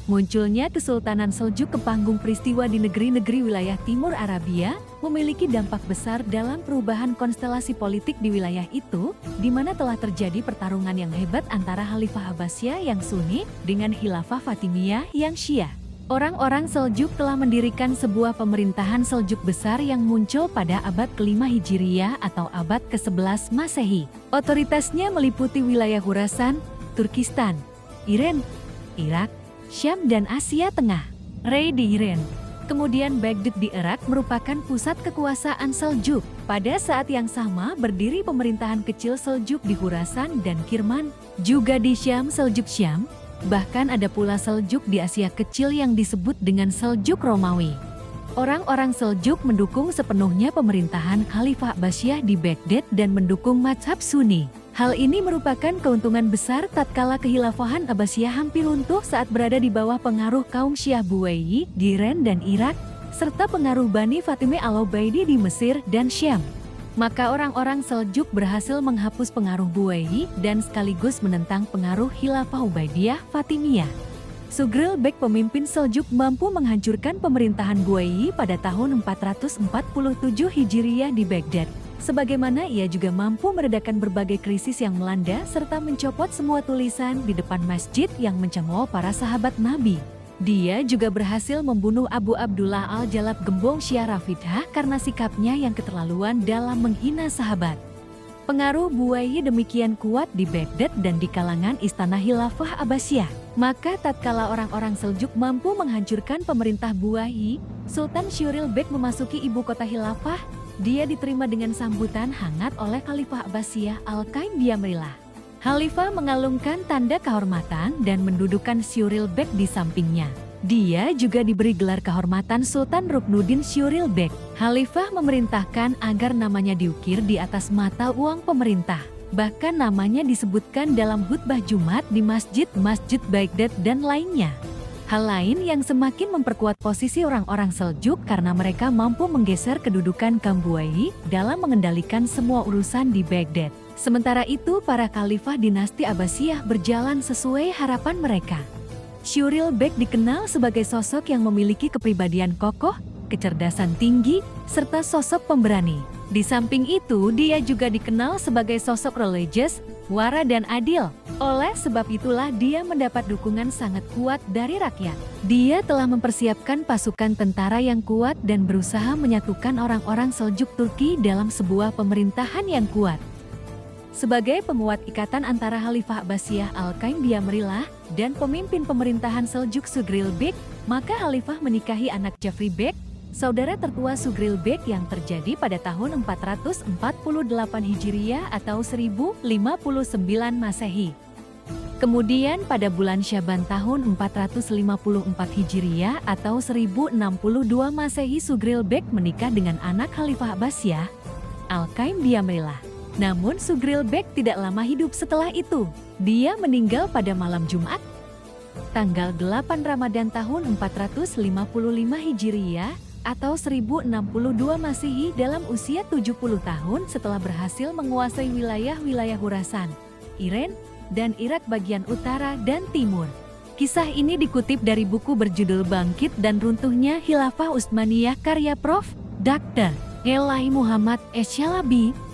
Munculnya Kesultanan Seljuk ke panggung peristiwa di negeri-negeri wilayah Timur Arabia memiliki dampak besar dalam perubahan konstelasi politik di wilayah itu, di mana telah terjadi pertarungan yang hebat antara Khalifah Abbasiyah yang Sunni dengan Khilafah Fatimiyah yang Syiah. Orang-orang Seljuk telah mendirikan sebuah pemerintahan Seljuk besar yang muncul pada abad ke-5 Hijriyah atau abad ke-11 Masehi. Otoritasnya meliputi wilayah Khurasan, Turkistan, Iran, Irak, Syam dan Asia Tengah. Rey di Iran. Kemudian Baghdad di Irak merupakan pusat kekuasaan Seljuk. Pada saat yang sama berdiri pemerintahan kecil Seljuk di Khurasan dan Kirman, juga di Syam Seljuk Syam. Bahkan ada pula Seljuk di Asia Kecil yang disebut dengan Seljuk Romawi. Orang-orang Seljuk mendukung sepenuhnya pemerintahan Khalifah Abbasiyah di Baghdad dan mendukung mazhab Sunni. Hal ini merupakan keuntungan besar tatkala kehilafahan Abbasiyah hampir runtuh saat berada di bawah pengaruh kaum Syiah Buwayyi di Iran dan Irak, serta pengaruh Bani Fatimah Al-Ubaidi di Mesir dan Syam. Maka orang-orang Seljuk berhasil menghapus pengaruh Buwayyi dan sekaligus menentang pengaruh Khilafah Ubaidiyah Fatimiyah. Sughril Bek pemimpin Seljuk mampu menghancurkan pemerintahan Buwayyi pada tahun 447 Hijriyah di Baghdad. Sebagaimana ia juga mampu meredakan berbagai krisis yang melanda serta mencopot semua tulisan di depan masjid yang mencemooh para sahabat Nabi. Dia juga berhasil membunuh Abu Abdullah Al-Jalab Gembong Syiah Rafidah karena sikapnya yang keterlaluan dalam menghina sahabat. Pengaruh Buwayyi demikian kuat di Baghdad dan di kalangan istana Khilafah Abbasiyah. Maka tatkala orang-orang Seljuk mampu menghancurkan pemerintah Buwayyi, Sultan Syuril Bek memasuki ibu kota Khilafah. Dia diterima dengan sambutan hangat oleh Khalifah Abbasiyah Al-Qaim Biamrillah. Khalifah mengalungkan tanda kehormatan dan mendudukkan Syuril Bek di sampingnya. Dia juga diberi gelar kehormatan Sultan Ruknuddin Syuril Bek. Khalifah memerintahkan agar namanya diukir di atas mata uang pemerintah. Bahkan namanya disebutkan dalam khutbah Jumat di masjid-masjid Baghdad dan lainnya. Hal lain yang semakin memperkuat posisi orang-orang Seljuk karena mereka mampu menggeser kedudukan kaum Buwayyi dalam mengendalikan semua urusan di Baghdad. Sementara itu para khalifah dinasti Abbasiyah berjalan sesuai harapan mereka. Syuril Bek dikenal sebagai sosok yang memiliki kepribadian kokoh, kecerdasan tinggi, serta sosok pemberani. Di samping itu dia juga dikenal sebagai sosok religius, wara dan adil. Oleh sebab itulah dia mendapat dukungan sangat kuat dari rakyat. Dia telah mempersiapkan pasukan tentara yang kuat dan berusaha menyatukan orang-orang Seljuk Turki dalam sebuah pemerintahan yang kuat. Sebagai penguat ikatan antara Khalifah Abbasiyah Al-Qaim Biamrillah dan pemimpin pemerintahan Seljuk Sughril Bek, maka Khalifah menikahi anak Jafri Bek, saudara tertua Sughril Bek yang terjadi pada tahun 448 Hijriyah atau 1059 Masehi. Kemudian pada bulan Syaban tahun 454 Hijriyah atau 1062 Masehi Sughril Bek menikah dengan anak Khalifah Abbasiyah, Al-Qaim Biamrillah. Namun Sughril Bek tidak lama hidup setelah itu. Dia meninggal pada malam Jumat, tanggal 8 Ramadan tahun 455 Hijriyah atau 1062 Masehi dalam usia 70 tahun setelah berhasil menguasai wilayah-wilayah Khurasan, Iran, dan Irak bagian utara dan timur. Kisah ini dikutip dari buku berjudul Bangkit dan Runtuhnya Khilafah Utsmaniyah karya Prof. Dr. Elahi Muhammad Esyalabi.